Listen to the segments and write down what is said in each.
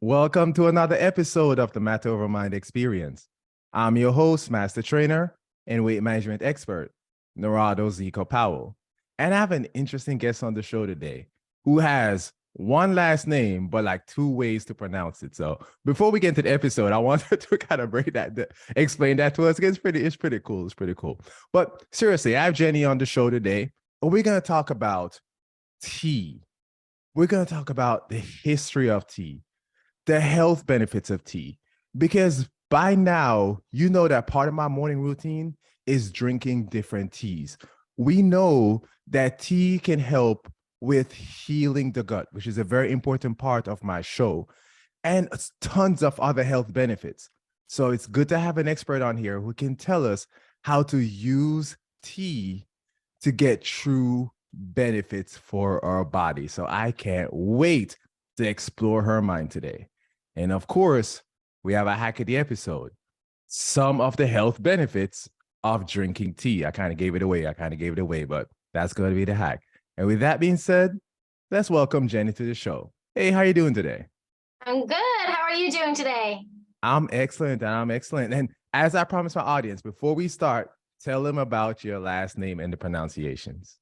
Welcome to another episode of the Matter Over Mind Experience. I'm your host, Master Trainer and Weight Management Expert, Narado Zico Powell. And I have an interesting guest on the show today who has one last name, but like two ways to pronounce it. So before we get into the episode, I wanted to kind of explain that to us. It's pretty cool. It's pretty cool. But seriously, I have Jenny on the show today, and we're going to talk about tea. We're going to talk about the history of tea, the health benefits of tea, because by now, you know that part of my morning routine is drinking different teas. We know that tea can help with healing the gut, which is a very important part of my show, and tons of other health benefits. So it's good to have an expert on here who can tell us how to use tea to get true benefits for our body. So I can't wait to explore her mind today. And of course, we have a hack of the episode. Some of the health benefits of drinking tea. I kind of gave it away, but that's going to be the hack. And with that being said, let's welcome Jenny to the show. Hey, how are you doing today? I'm good. How are you doing today? I'm excellent. And as I promised my audience, before we start, tell them about your last name and the pronunciations.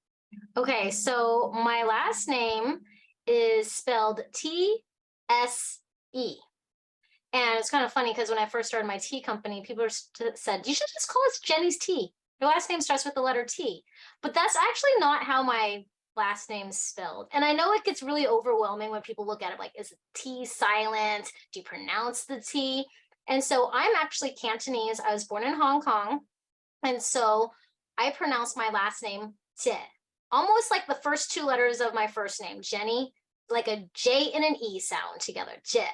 Okay, so my last name is spelled T-S-E. And it's kind of funny because when I first started my tea company, people said, you should just call us Jenny's Tea. Your last name starts with the letter T. But that's actually not how my last name's spelled. And I know it gets really overwhelming when people look at it like, is the T silent? Do you pronounce the T? And so I'm actually Cantonese. I was born in Hong Kong. And so I pronounce my last name Jie, almost like the first two letters of my first name, Jenny, like a J and an E sound together, Jie.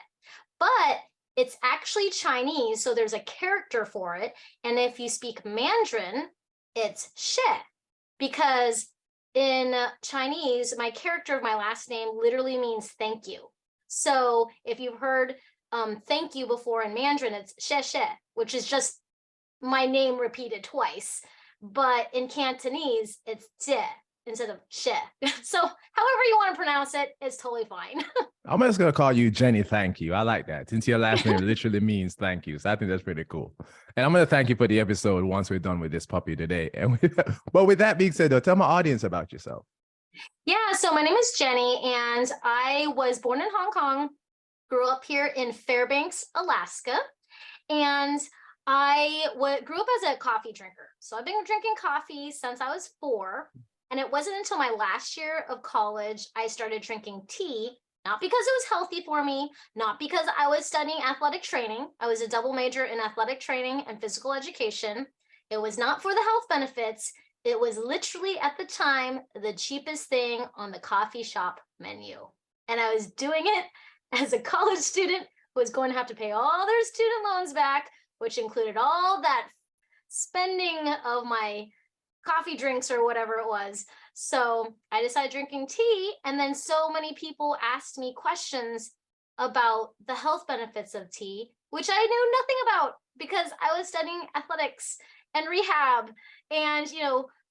But it's actually Chinese, so there's a character for it. And if you speak Mandarin, it's she, because in Chinese, my character of my last name literally means thank you. So if you've heard thank you before in Mandarin, it's she she, which is just my name repeated twice. But in Cantonese, it's jie instead of she. So however you want to pronounce it, it's totally fine. I'm just going to call you Jenny. Thank you. I like that. Since your last name literally means thank you. So I think that's pretty cool. And I'm going to thank you for the episode once we're done with this puppy today. But with that being said, though, tell my audience about yourself. Yeah, so my name is Jenny, and I was born in Hong Kong, grew up here in Fairbanks, Alaska, and I grew up as a coffee drinker. So I've been drinking coffee since I was 4, and it wasn't until my last year of college I started drinking tea. Not because it was healthy for me, not because I was studying athletic training. I was a double major in athletic training and physical education. It was not for the health benefits. It was literally at the time the cheapest thing on the coffee shop menu. And I was doing it as a college student who was going to have to pay all their student loans back, which included all that spending of my coffee drinks or whatever it was. So I decided drinking tea, and then so many people asked me questions about the health benefits of tea, which I knew nothing about because I was studying athletics and rehab and,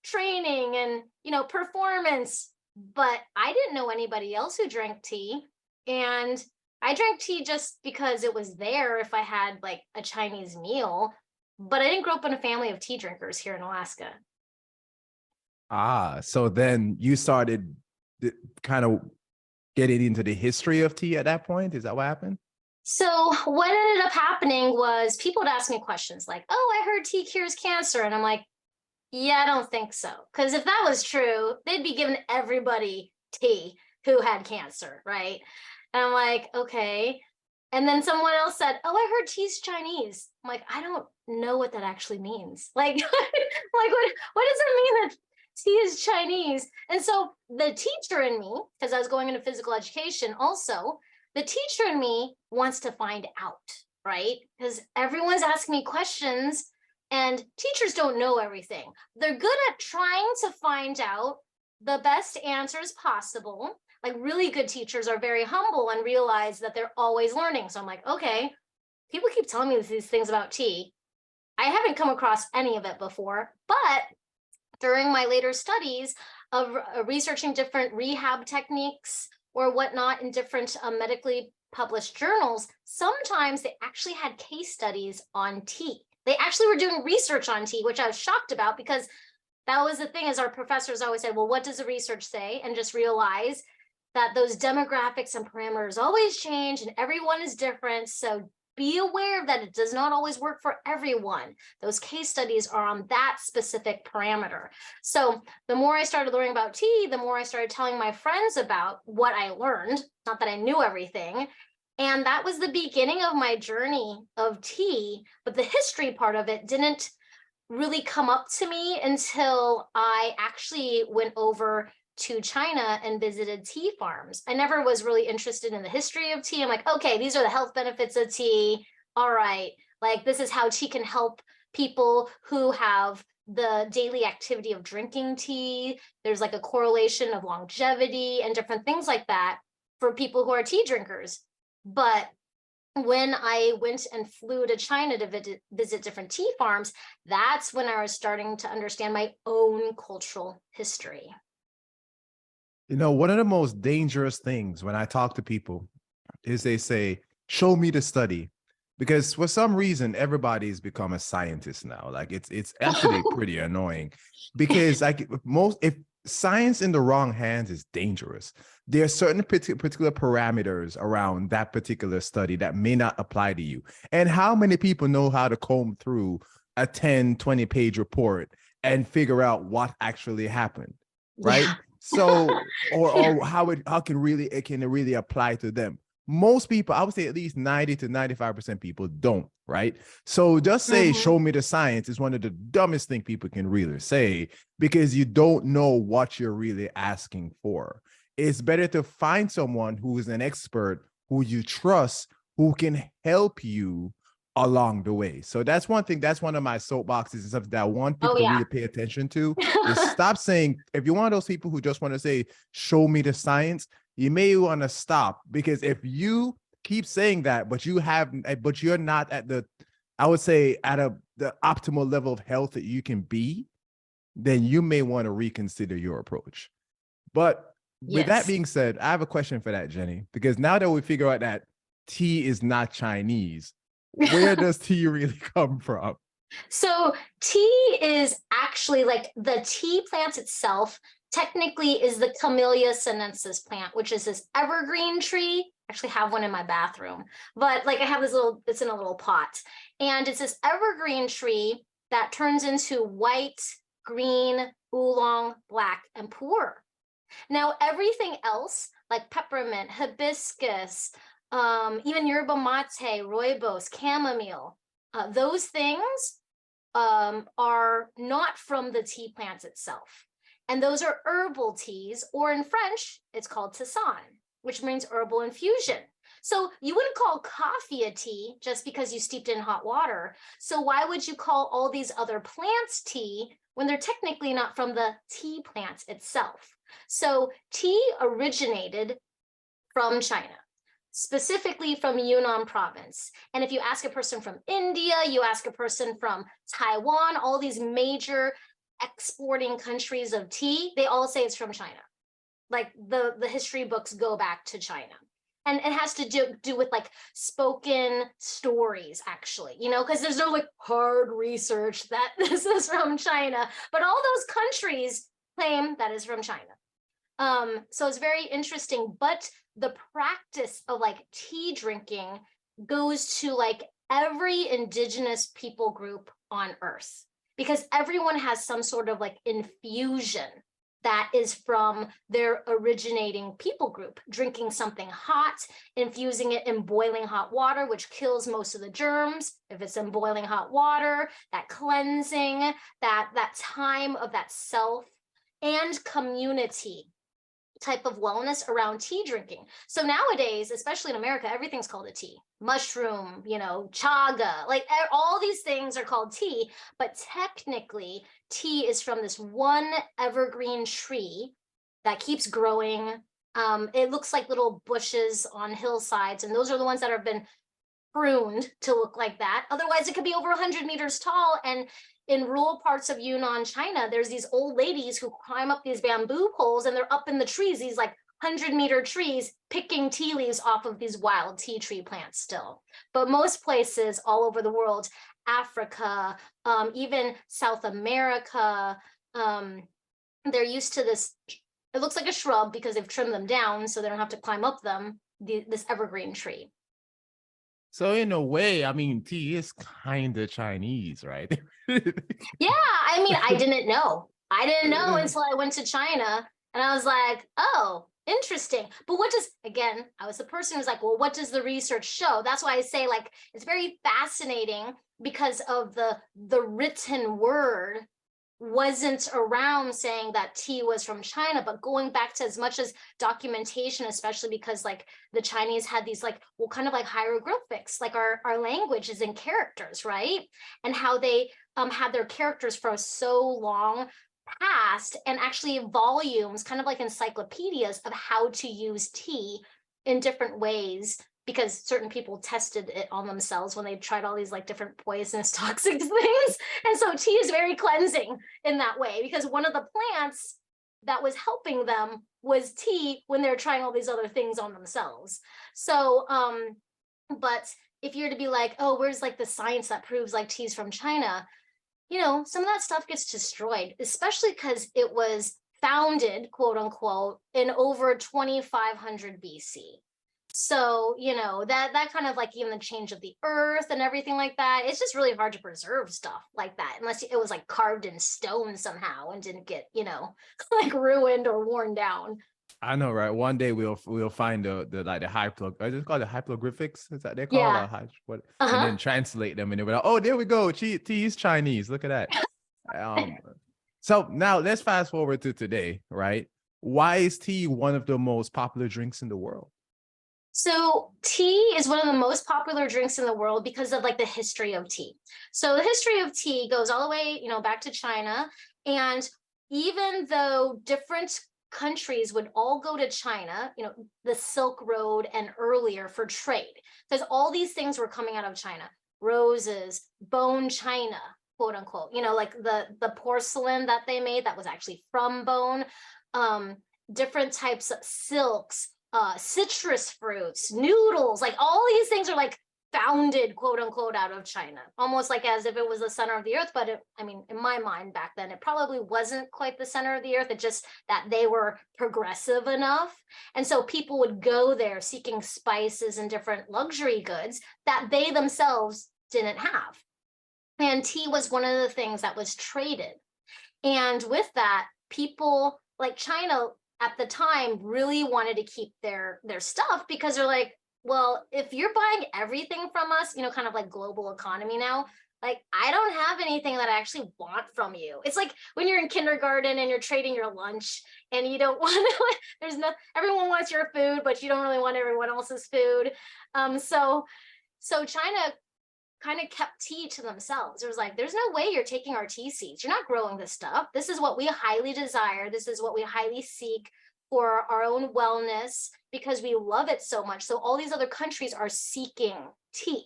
training and, performance, but I didn't know anybody else who drank tea. And I drank tea just because it was there if I had like a Chinese meal, but I didn't grow up in a family of tea drinkers here in Alaska. So then you started kind of getting into the history of tea at that point? Is that what happened? So what ended up happening was people would ask me questions like, oh, I heard tea cures cancer. And I'm like, yeah, I don't think so. Because if that was true, they'd be giving everybody tea who had cancer, right? And I'm like, okay. And then someone else said, oh, I heard tea's Chinese. I'm like, I don't know what that actually means. Like, what does it mean that tea is Chinese? And so the teacher in me, because I was going into physical education also, the teacher in me wants to find out, right? Because everyone's asking me questions and teachers don't know everything. They're good at trying to find out the best answers possible. Like really good teachers are very humble and realize that they're always learning. So I'm like, okay, people keep telling me these things about tea. I haven't come across any of it before, but during my later studies of researching different rehab techniques or whatnot in different medically published journals, sometimes they actually had case studies on tea. They actually were doing research on tea, which I was shocked about, because that was the thing, is our professors always said, well, what does the research say? And just realize that those demographics and parameters always change and everyone is different. So be aware that it does not always work for everyone. Those case studies are on that specific parameter. So the more I started learning about tea, the more I started telling my friends about what I learned, not that I knew everything. And that was the beginning of my journey of tea, but the history part of it didn't really come up to me until I actually went over to China and visited tea farms. I never was really interested in the history of tea. I'm like, okay, these are the health benefits of tea. All right, like this is how tea can help people who have the daily activity of drinking tea. There's like a correlation of longevity and different things like that for people who are tea drinkers. But when I went and flew to China to visit different tea farms, that's when I was starting to understand my own cultural history. You know, one of the most dangerous things when I talk to people is they say, show me the study. Because for some reason, everybody's become a scientist now. Like it's actually pretty annoying, because like if science in the wrong hands is dangerous. There are certain particular parameters around that particular study that may not apply to you. And how many people know how to comb through a 10, 20-page report and figure out what actually happened, right? Yeah. So, Yeah. or how it can really apply to them. Most people, I would say at least 90 to 95% people don't, right? So just say, Mhm. show me the science is one of the dumbest things people can really say, because you don't know what you're really asking for. It's better to find someone who is an expert, who you trust, who can help you along the way. So that's one thing. That's one of my soapboxes and something that I want people Oh to yeah. really pay attention to, is stop saying, if you're one of those people who just want to say, show me the science, you may want to stop, because if you keep saying that, but you're not at the, I would say, at the optimal level of health that you can be, then you may want to reconsider your approach. But with that Yes. being said, I have a question for that, Jenny, because now that we figure out that tea is not Chinese, where does tea really come from? So tea is actually, like, the tea plant itself technically is the Camellia sinensis plant, which is this evergreen tree. I actually have one in my bathroom, but like I have this little, it's in a little pot, and it's this evergreen tree that turns into white, green, oolong, black, and pu'er. Now, everything else, like peppermint, hibiscus, even yerba mate, rooibos, chamomile, those things are not from the tea plant itself. And those are herbal teas, or in French, it's called tisane, which means herbal infusion. So you wouldn't call coffee a tea just because you steeped it in hot water. So why would you call all these other plants tea when they're technically not from the tea plant itself? So tea originated from China, specifically from Yunnan province. And if you ask a person from India, you ask a person from Taiwan, all these major exporting countries of tea, they all say it's from China. Like the history books go back to China. And it has to do with like spoken stories, actually, because there's no like hard research that this is from China, but all those countries claim that is from China. So it's very interesting, but the practice of like tea drinking goes to like every indigenous people group on earth, because everyone has some sort of like infusion that is from their originating people group, drinking something hot, infusing it in boiling hot water, which kills most of the germs. If it's in boiling hot water, that cleansing, that time of that self and community type of wellness around tea drinking. So nowadays, especially in America, everything's called a tea. Mushroom, chaga, like all these things are called tea, but technically tea is from this one evergreen tree that keeps growing. It looks like little bushes on hillsides, and those are the ones that have been pruned to look like that. Otherwise, it could be over 100 meters tall. And in rural parts of Yunnan, China, there's these old ladies who climb up these bamboo poles, and they're up in the trees, these like 100-meter trees picking tea leaves off of these wild tea tree plants still. But most places all over the world, Africa, even South America, they're used to this. It looks like a shrub because they've trimmed them down so they don't have to climb up them, this evergreen tree. So in a way, I mean, tea is kind of Chinese, right? Yeah, I mean, I didn't know. I didn't know until I went to China and I was like, oh, interesting. But what does, again, I was the person who's like, well, what does the research show? That's why I say, like, it's very fascinating because of the written word wasn't around saying that tea was from China, but going back to as much as documentation, especially because like the Chinese had these like, well, kind of like hieroglyphics, like our language is in characters, right? And how they had their characters for so long past, and actually volumes, kind of like encyclopedias of how to use tea in different ways, because certain people tested it on themselves when they tried all these like different poisonous toxic things. And so tea is very cleansing in that way, because one of the plants that was helping them was tea when they're trying all these other things on themselves. So but if you're to be like, oh, where's like the science that proves like tea's from China, you know, some of that stuff gets destroyed, especially because it was founded, quote unquote, in over 2500 BC. So, you know, that kind of like even the change of the earth and everything like that, it's just really hard to preserve stuff like that unless it was like carved in stone somehow and didn't get, you know, like ruined or worn down. I know, right? One day we'll find the like the I just call it hieroglyphics. Is that they call Yeah. what? And Uh-huh. then translate them, and they'll be like, oh, there we go. Tea is Chinese. Look at that. So now let's fast forward to today, right? Why is tea one of the most popular drinks in the world? So tea is one of the most popular drinks in the world because of like the history of tea. So the history of tea goes all the way, you know, back to China. And even though different countries would all go to China, you know, the Silk Road and earlier for trade, because all these things were coming out of China, roses, bone china, quote unquote, you know, like the porcelain that they made that was actually from bone, different types of silks, citrus fruits, noodles, like all these things are like founded, quote unquote, out of China, almost like as if it was the center of the earth. But I mean, in my mind back then, it probably wasn't quite the center of the earth. It just that they were progressive enough. And so people would go there seeking spices and different luxury goods that they themselves didn't have. And tea was one of the things that was traded. And with that, people like China at the time really wanted to keep their stuff because they're like, well, if you're buying everything from us, you know, kind of like global economy now, like I don't have anything that I actually want from you. It's like when you're in kindergarten and you're trading your lunch and you don't want to, there's no, everyone wants your food, but you don't really want everyone else's food. So China kind of kept tea to themselves. It was like, there's no way you're taking our tea seeds. You're not growing this stuff. This is what we highly desire. This is what we highly seek for our own wellness because we love it so much. So all these other countries are seeking tea.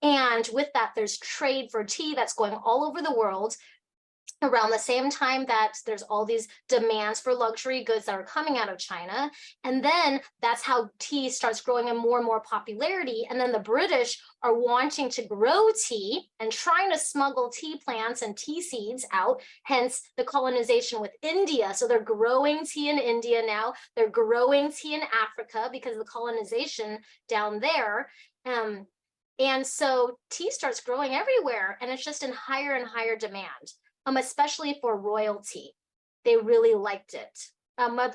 And with that, there's trade for tea that's going all over the world around the same time that there's all these demands for luxury goods that are coming out of China. And then that's how tea starts growing in more and more popularity. And then the British are wanting to grow tea and trying to smuggle tea plants and tea seeds out, hence the colonization with India. So they're growing tea in India now. They're growing tea in Africa because of the colonization down there. And so tea starts growing everywhere, and it's just in higher and higher demand. Especially for royalty. They really liked it.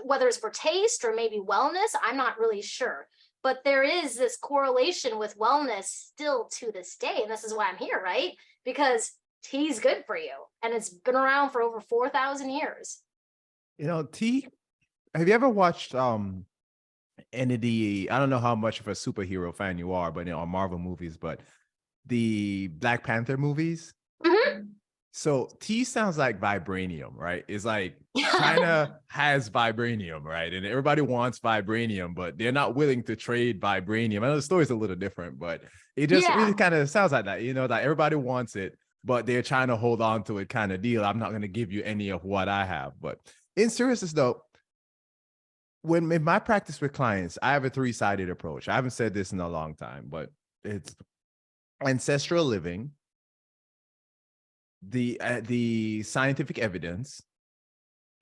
Whether it's for taste or maybe wellness, I'm not really sure. But there is this correlation with wellness still to this day. And this is why I'm here, right? Because tea's good for you. And it's been around for over 4,000 years. You know, tea. Have you ever watched any of the, I don't know how much of a superhero fan you are, but you know, Marvel movies, but the Black Panther movies? Mm-hmm. So tea sounds like vibranium, right? It's like China has vibranium, right? And everybody wants vibranium, but they're not willing to trade vibranium. I know the story's a little different, but it just really kind of sounds like that, you know, that everybody wants it, but they're trying to hold on to it kind of deal. I'm not going to give you any of what I have. But in seriousness, though, when in my practice with clients, I have a three-sided approach. I haven't said this in a long time, but it's ancestral living, the scientific evidence,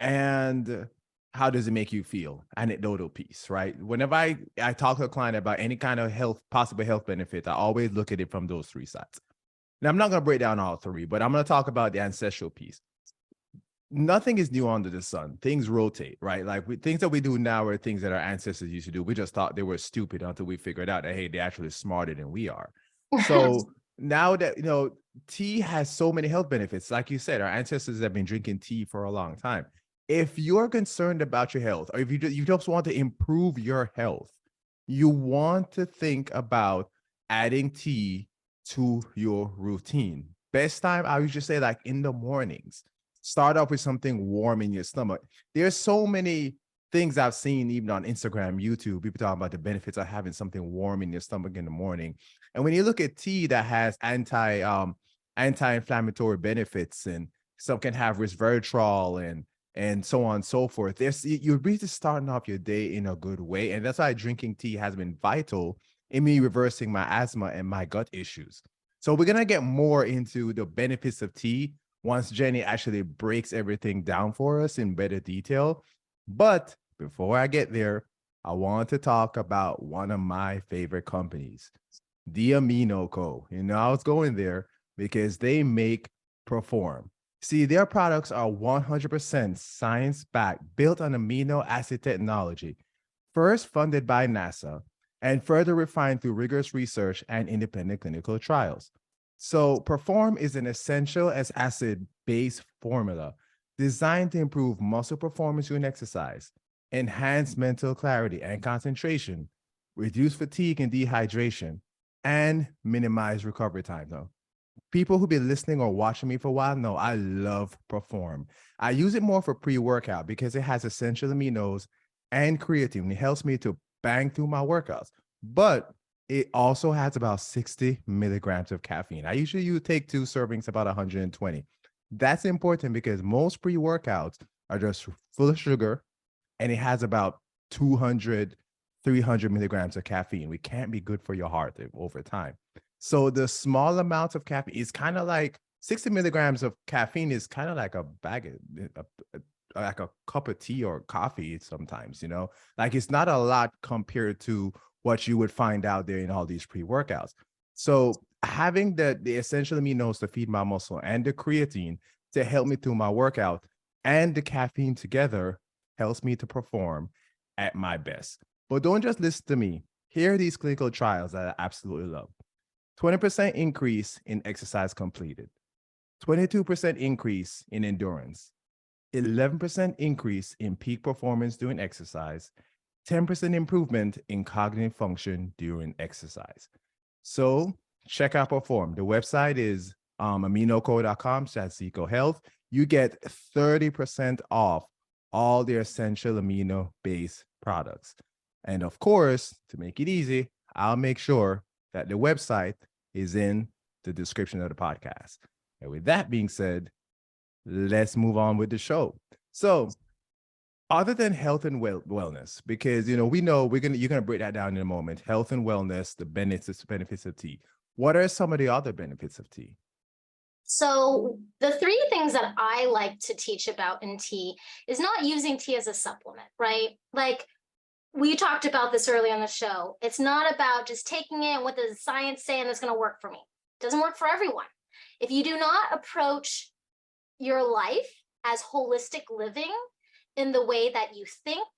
and how does it make you feel? Anecdotal piece, right? Whenever I talk to a client about any kind of possible health benefit, I always look at it from those three sides. Now, I'm not going to break down all three, but I'm going to talk about the ancestral piece. Nothing is new under the sun. Things rotate, right? Like things that we do now are things that our ancestors used to do. We just thought they were stupid until we figured out that, hey, they're actually smarter than we are. So now that, tea has so many health benefits. Like you said, our ancestors have been drinking tea for a long time. If you're concerned about your health, or if you just want to improve your health, you want to think about adding tea to your routine. Best time, I would just say, like in the mornings. Start off with something warm in your stomach. There's so many things I've seen, even on Instagram, YouTube, people talking about the benefits of having something warm in your stomach in the morning. And when you look at tea that has anti-inflammatory benefits, and some can have resveratrol and so on and so forth, you're really starting off your day in a good way. And that's why drinking tea has been vital in me reversing my asthma and my gut issues. So we're gonna get more into the benefits of tea once Jenny actually breaks everything down for us in better detail. But before I get there, I want to talk about one of my favorite companies, the Amino Co. I was going there because they make Perform. See, their products are 100% science-backed, built on amino acid technology, first funded by NASA, and further refined through rigorous research and independent clinical trials. So, Perform is an essential as acid-based formula designed to improve muscle performance during exercise, enhance mental clarity and concentration, reduce fatigue and dehydration, and minimize recovery time. Though people who've been listening or watching me for a while know I love Perform. I use it more for pre-workout because it has essential aminos and creatine. It helps me to bang through my workouts. But it also has about 60 milligrams of caffeine. I usually take 2 servings, about 120. That's important because most pre-workouts are just full of sugar, and it has about 200, 300 milligrams of caffeine. We can't be good for your heart over time. So the small amount of caffeine is kind of like 60 milligrams of caffeine is kind of like a bag of, like a cup of tea or coffee sometimes, like it's not a lot compared to what you would find out there in all these pre-workouts. So having the essential aminos to feed my muscle and the creatine to help me through my workout and the caffeine together helps me to perform at my best. But don't just listen to me. Here are these clinical trials that I absolutely love. 20% increase in exercise completed, 22% increase in endurance, 11% increase in peak performance during exercise, 10% improvement in cognitive function during exercise. So check out Perform. The website is aminoco.com/Zico Health. You get 30% off all their essential amino-based products. And of course, to make it easy, I'll make sure that the website is in the description of the podcast. And with that being said, let's move on with the show. So, other than health and wellness, because we know you're gonna break that down in a moment. Health and wellness, the benefits of tea. What are some of the other benefits of tea? So the three things that I like to teach about in tea is not using tea as a supplement, right? Like we talked about this early on the show. It's not about just taking it and what does science say and it's going to work for me. It doesn't work for everyone. If you do not approach your life as holistic living in the way that you think,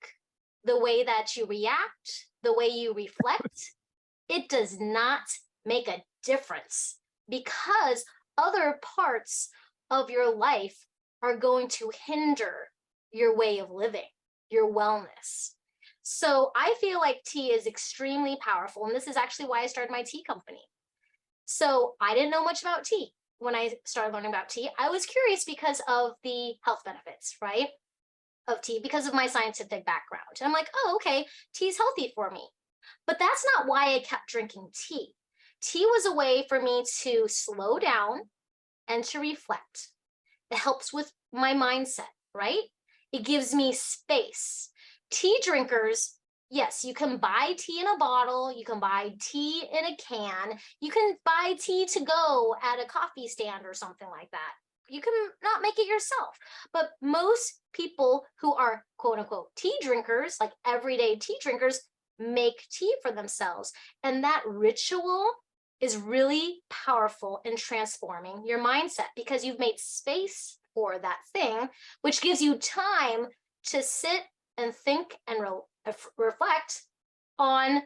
the way that you react, the way you reflect, it does not make a difference because other parts of your life are going to hinder your way of living, your wellness. So I feel like tea is extremely powerful. And this is actually why I started my tea company. So I didn't know much about tea when I started learning about tea. I was curious because of the health benefits, right? Of tea, because of my scientific background. And I'm like, oh, okay, tea's healthy for me. But that's not why I kept drinking tea. Tea was a way for me to slow down and to reflect. It helps with my mindset, right? It gives me space. tea drinkers, yes, you can buy tea in a bottle, you can buy tea in a can, you can buy tea to go at a coffee stand or something like that. You can not make it yourself. But most people who are quote unquote tea drinkers, like everyday tea drinkers, make tea for themselves. And that ritual is really powerful in transforming your mindset because you've made space for that thing, which gives you time to sit and think and reflect on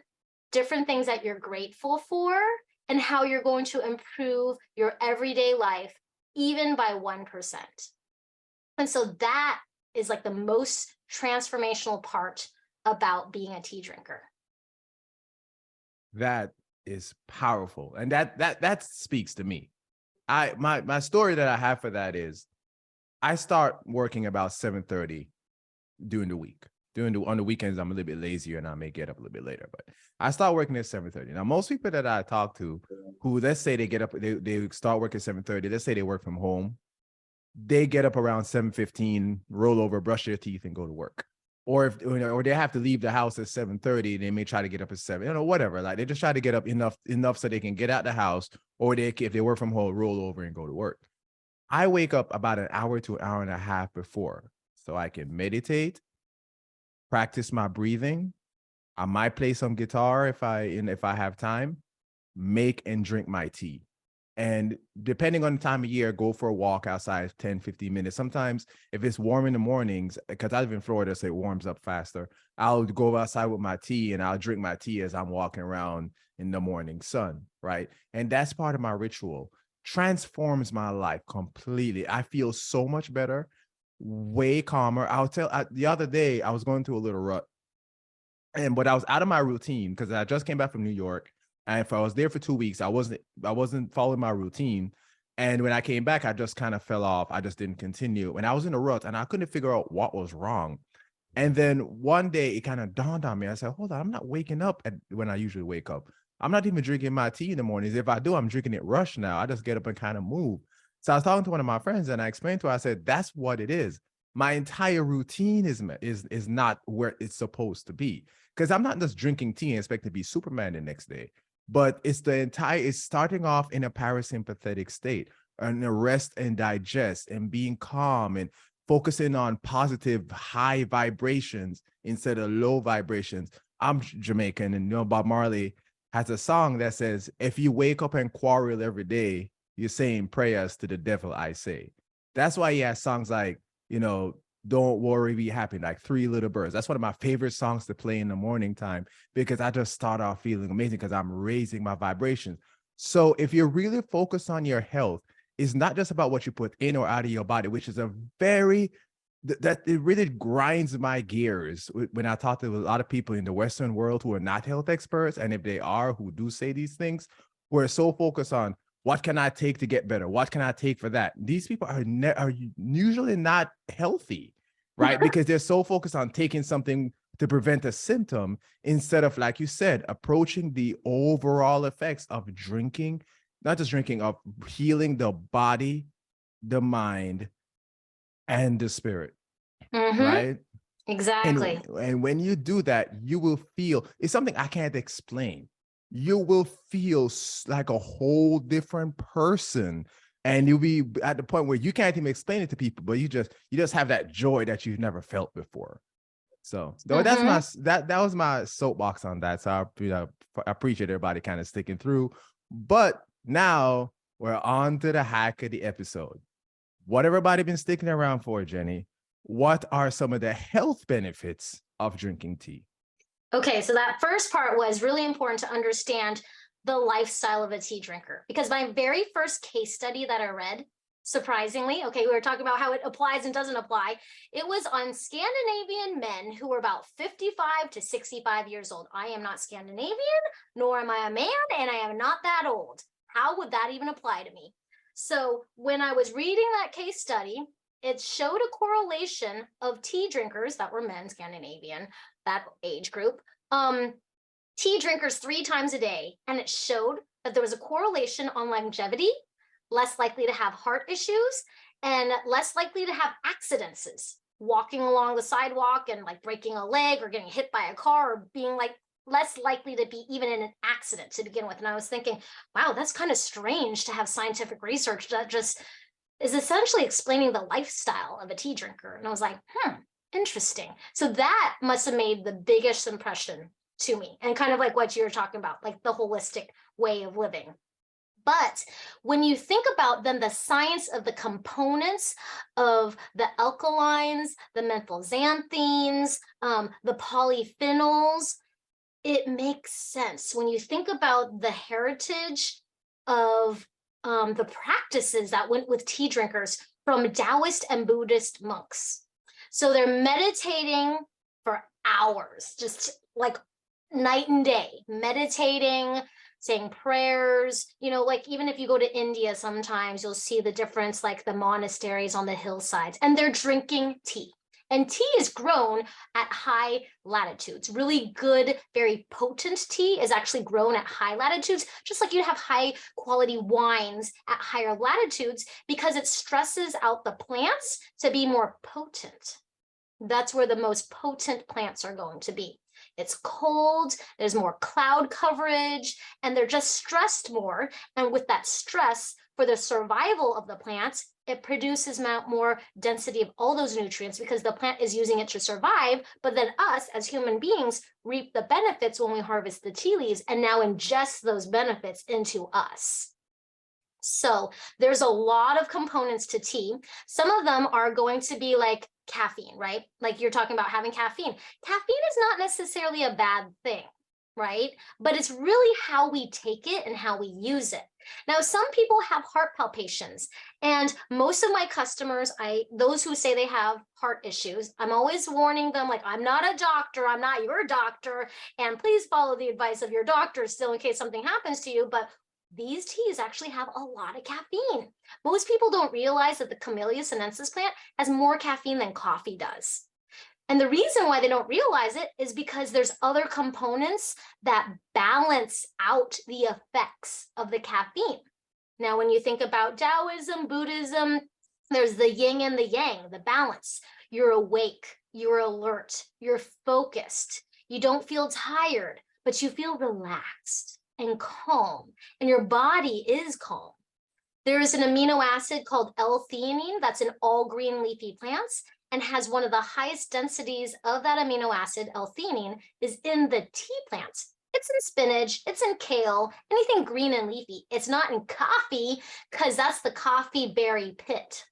different things that you're grateful for and how you're going to improve your everyday life, even by 1%. And so that is like the most transformational part about being a tea drinker. That is powerful. And that speaks to me. My story that I have for that is I start working about 7:30 during the week. On the weekends, I'm a little bit lazier and I may get up a little bit later, but I start working at 7:30. Now, most people that I talk to who, let's say they get up, they start work at 7:30, let's say they work from home, they get up around 7:15, roll over, brush their teeth and go to work. Or if, or they have to leave the house at 7:30, they may try to get up at 7, whatever. Like they just try to get up enough so they can get out the house, or if they work from home, roll over and go to work. I wake up about an hour to an hour and a half before so I can meditate, practice my breathing. I might play some guitar if I have time, make and drink my tea. And depending on the time of year, go for a walk outside 10, 15 minutes. Sometimes if it's warm in the mornings, because I live in Florida, so it warms up faster, I'll go outside with my tea and I'll drink my tea as I'm walking around in the morning sun, right? And that's part of my ritual. Transforms my life completely. I feel so much better, way calmer. The other day, I was going through a little rut. But I was out of my routine because I just came back from New York. And if I was there for 2 weeks, I wasn't following my routine. And when I came back, I just kind of fell off. I just didn't continue. And I was in a rut and I couldn't figure out what was wrong. And then one day it kind of dawned on me. I said, hold on, I'm not waking up when I usually wake up. I'm not even drinking my tea in the mornings. If I do, I'm drinking it rushed now. I just get up and kind of move. So I was talking to one of my friends and I explained to her, I said, that's what it is. My entire routine is not where it's supposed to be. Because I'm not just drinking tea and expect to be Superman the next day. But it's starting off in a parasympathetic state, and a rest and digest and being calm and focusing on positive high vibrations instead of low vibrations. I'm Jamaican, and Bob Marley has a song that says, if you wake up and quarrel every day, you're saying prayers to the devil, I say. That's why he has songs like, don't worry, be happy, like Three Little Birds. That's one of my favorite songs to play in the morning time because I just start off feeling amazing because I'm raising my vibrations. So if you're really focused on your health, it's not just about what you put in or out of your body, which is that it really grinds my gears when I talk to a lot of people in the Western world who are not health experts. And if they are, who do say these things, we're so focused on what can I take to get better? What can I take for that? These people are usually not healthy, right? Because they're so focused on taking something to prevent a symptom instead of, like you said, approaching the overall effects of drinking, not just drinking, of healing the body, the mind, and the spirit, right? Exactly. And when you do that, you will feel, it's something I can't explain. You will feel like a whole different person, and you'll be at the point where you can't even explain it to people, but you just have that joy that you've never felt before. So that's that was my soapbox on that. So I appreciate everybody kind of sticking through. But now we're on to the hack of the episode. What everybody been sticking around for, Jenny? What are some of the health benefits of drinking tea? Okay, so that first part was really important to understand the lifestyle of a tea drinker, because my very first case study that I read, surprisingly, okay, we were talking about how it applies and doesn't apply. It was on Scandinavian men who were about 55 to 65 years old. I am not Scandinavian, nor am I a man, and I am not that old. How would that even apply to me? So when I was reading that case study, it showed a correlation of tea drinkers that were men, Scandinavian, that age group, tea drinkers 3 times a day. And it showed that there was a correlation on longevity, less likely to have heart issues, and less likely to have accidents. walking along the sidewalk and like breaking a leg or getting hit by a car or being like less likely to be even in an accident to begin with. And I was thinking, wow, that's kind of strange to have scientific research that just is essentially explaining the lifestyle of a tea drinker. And I was like, interesting. So that must have made the biggest impression to me, and kind of like what you were talking about, like the holistic way of living. But when you think about then the science of the components of the alkalines, the methylxanthines, the polyphenols, it makes sense when you think about the heritage of the practices that went with tea drinkers from Taoist and Buddhist monks. So they're meditating for hours, just like night and day, meditating, saying prayers. Like even if you go to India, sometimes you'll see the difference, like the monasteries on the hillsides, and they're drinking tea. And tea is grown at high latitudes. Really good, very potent tea is actually grown at high latitudes, just like you have high quality wines at higher latitudes, because it stresses out the plants to be more potent. That's where the most potent plants are going to be. It's cold, there's more cloud coverage, and they're just stressed more. And with that stress, for the survival of the plants, it produces more density of all those nutrients because the plant is using it to survive. But then us as human beings reap the benefits when we harvest the tea leaves and now ingest those benefits into us. So there's a lot of components to tea. Some of them are going to be like caffeine, right? Like you're talking about having caffeine. Caffeine is not necessarily a bad thing, right? But it's really how we take it and how we use it. Now, some people have heart palpitations, and most of my customers, those who say they have heart issues, I'm always warning them, like, I'm not a doctor, I'm not your doctor, and please follow the advice of your doctor still in case something happens to you. But these teas actually have a lot of caffeine. Most people don't realize that the Camellia sinensis plant has more caffeine than coffee does. And the reason why they don't realize it is because there's other components that balance out the effects of the caffeine. Now, when you think about Taoism, Buddhism, there's the yin and the yang, the balance. You're awake, you're alert, you're focused. You don't feel tired, but you feel relaxed and calm, and your body is calm. There is an amino acid called L-theanine that's in all green leafy plants and has one of the highest densities of that amino acid, L-theanine, is in the tea plants. It's in spinach, it's in kale, anything green and leafy. It's not in coffee because that's the coffee berry pit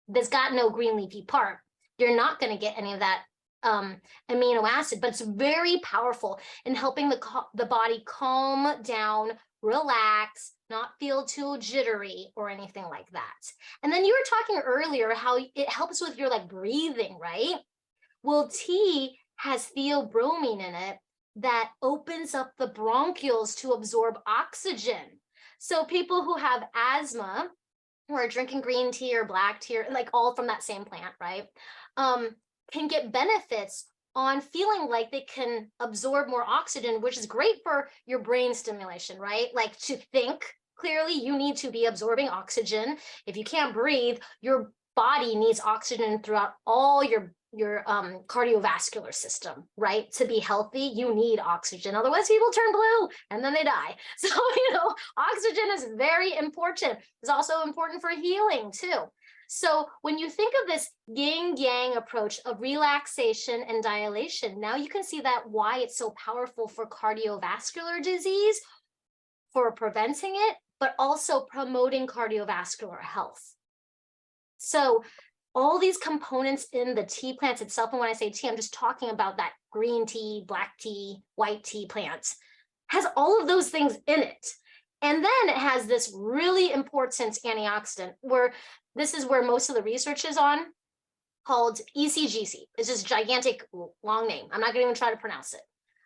that's got no green leafy part. You're not going to get any of that amino acid, but it's very powerful in helping the body calm down, relax, not feel too jittery or anything like that. And then you were talking earlier how it helps with your like breathing, right? Well, tea has theobromine in it that opens up the bronchioles to absorb oxygen. So people who have asthma, who are drinking green tea or black tea, or like all from that same plant, right? Can get benefits on feeling like they can absorb more oxygen, which is great for your brain stimulation, right? Like to think clearly, you need to be absorbing oxygen. If you can't breathe, your body needs oxygen throughout all your cardiovascular system, right? To be healthy, you need oxygen. Otherwise, people turn blue and then they die. So, oxygen is very important. It's also important for healing too. So when you think of this yin-yang approach of relaxation and dilation, now you can see that why it's so powerful for cardiovascular disease, for preventing it, but also promoting cardiovascular health. So all these components in the tea plants itself, and when I say tea, I'm just talking about that green tea, black tea, white tea plants, has all of those things in it. And then it has this really important antioxidant, where this is where most of the research is on, called ECGC. It's just gigantic, long name. I'm not going to even try to pronounce it.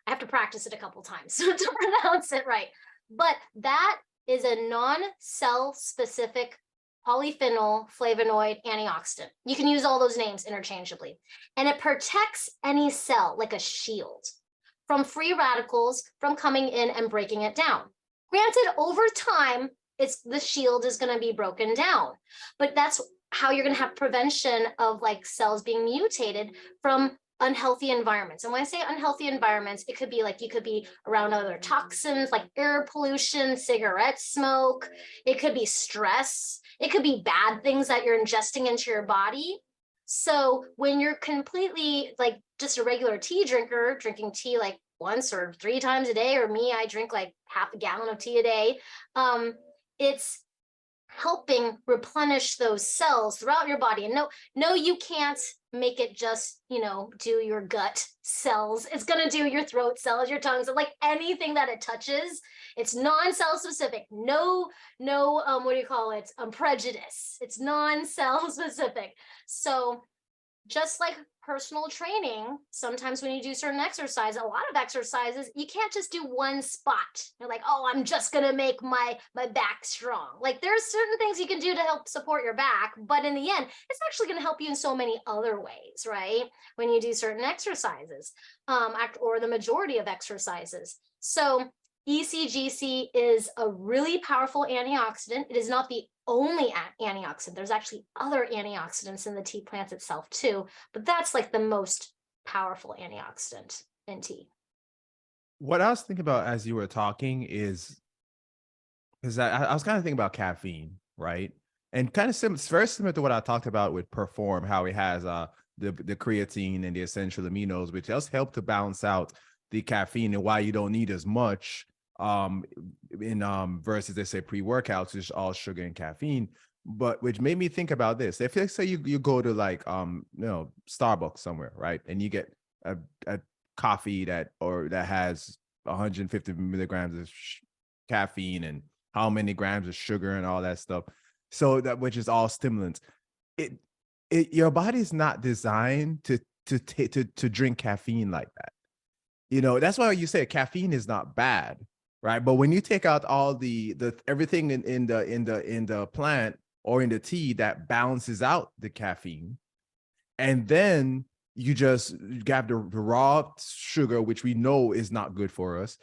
I have to practice it a couple times to pronounce it right. But that is a non-cell specific polyphenol flavonoid antioxidant. You can use all those names interchangeably. And it protects any cell like a shield from free radicals from coming in and breaking it down. Granted, over time, the shield is going to be broken down, but that's how you're going to have prevention of like cells being mutated from unhealthy environments. And when I say unhealthy environments, it could be like you could be around other toxins like air pollution, cigarette smoke. It could be stress. It could be bad things that you're ingesting into your body. So when you're completely like just a regular tea drinker, drinking tea like once or 3 times a day, or me, I drink like half a gallon of tea a day. It's helping replenish those cells throughout your body. And no, you can't make it just, do your gut cells. It's going to do your throat cells, your tongue, so like anything that it touches. It's non-cell specific. No, what do you call it? Prejudice. It's non-cell specific. So just like personal training, sometimes when you do certain exercise, a lot of exercises, you can't just do one spot. You're like, oh, I'm just gonna make my back strong. Like there's certain things you can do to help support your back, but in the end, it's actually gonna help you in so many other ways, right? When you do certain exercises, or the majority of exercises. So ECGC is a really powerful antioxidant. It is not the only antioxidant. There's actually other antioxidants in the tea plant itself too, but that's like the most powerful antioxidant in tea. What I was thinking about as you were talking is I was kind of thinking about caffeine, right? And kind of very similar to what I talked about with Perform, how it has the creatine and the essential aminos, which does help to balance out the caffeine and why you don't need as much versus they say pre-workouts, which is all sugar and caffeine. But which made me think about this. If let's say you go to like Starbucks somewhere, right? And you get a coffee that has 150 milligrams of caffeine and how many grams of sugar and all that stuff. So that, which is all stimulants. Your body's not designed to drink caffeine like that. That's why you say caffeine is not bad, right? But when you take out all the everything in the plant or in the tea that balances out the caffeine, and then you have the raw sugar, which we know is not good for us.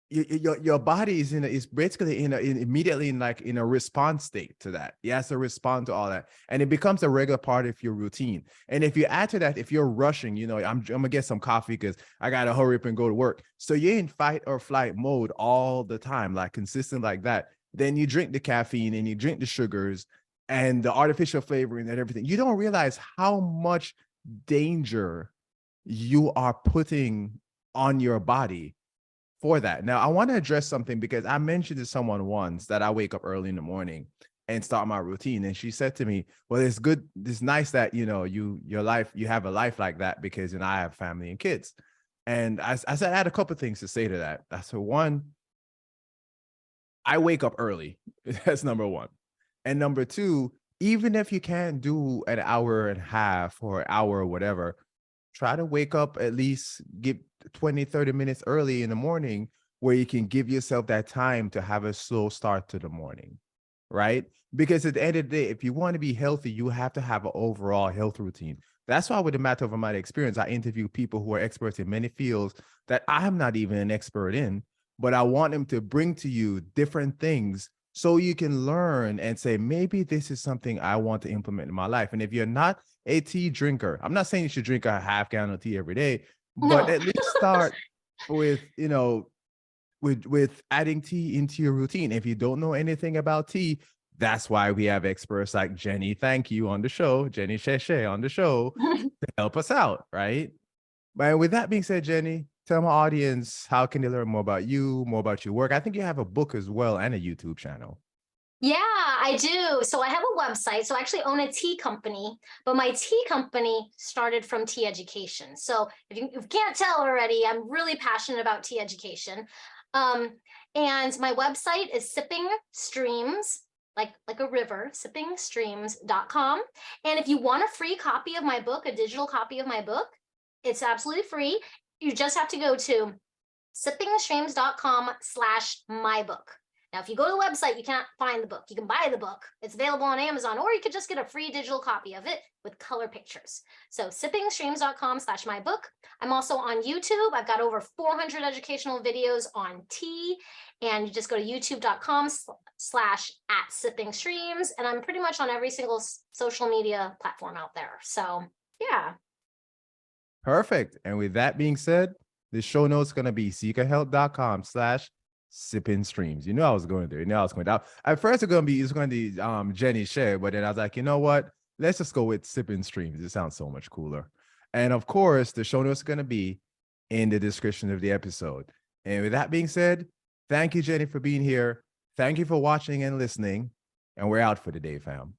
Your body is basically immediately in a response state to that. It has to respond to all that, and it becomes a regular part of your routine. And if you add to that, if you're rushing, I'm gonna get some coffee because I gotta hurry up and go to work. So you're in fight or flight mode all the time, like consistent like that. Then you drink the caffeine and you drink the sugars and the artificial flavoring and everything. You don't realize how much danger you are putting on your body for that. Now, I want to address something because I mentioned to someone once that I wake up early in the morning and start my routine. And she said to me, well, it's good. It's nice that, you have a life like that because, I have family and kids. And I said, I had a couple of things to say to that. I said, one, I wake up early. That's number one. And number two, even if you can't do an hour and a half or an hour or whatever, try to wake up at least give 20, 30 minutes early in the morning where you can give yourself that time to have a slow start to the morning, right? Because at the end of the day, if you want to be healthy, you have to have an overall health routine. That's why with the Matter Over Mind experience, I interview people who are experts in many fields that I'm not even an expert in, but I want them to bring to you different things so you can learn and say, maybe this is something I want to implement in my life. And if you're not a tea drinker, I'm not saying you should drink a half gallon of tea every day, but at least start with, with adding tea into your routine. If you don't know anything about tea, that's why we have experts like Jenny, thank you, on the show, Jenny Sheshe on the show to help us out, right? But with that being said, Jenny, tell my audience, how can they learn more about you, more about your work? I think you have a book as well and a YouTube channel. Yeah, I do. So I have a website. So I actually own a tea company, but my tea company started from tea education. So if you can't tell already, I'm really passionate about tea education. And my website is Sipping Streams, like a river, sippingstreams.com. And if you want a free copy of my book, a digital copy of my book, it's absolutely free. You just have to go to sippingstreams.com/mybook. Now, if you go to the website, you can't find the book. You can buy the book. It's available on Amazon, or you could just get a free digital copy of it with color pictures. So sippingstreams.com/mybook. I'm also on YouTube. I've got over 400 educational videos on tea. And you just go to youtube.com @sipping streams. And I'm pretty much on every single social media platform out there. So yeah. Perfect. And with that being said, the show notes going to be seekerhealth.com/sipping streams. You know I was going there. You know I was going down. At first it's going to be Jenny Share, but then I was like, you know what? Let's just go with sipping streams. It sounds so much cooler. And of course, the show notes are going to be in the description of the episode. And with that being said, thank you, Jenny, for being here. Thank you for watching and listening. And we're out for the day, fam.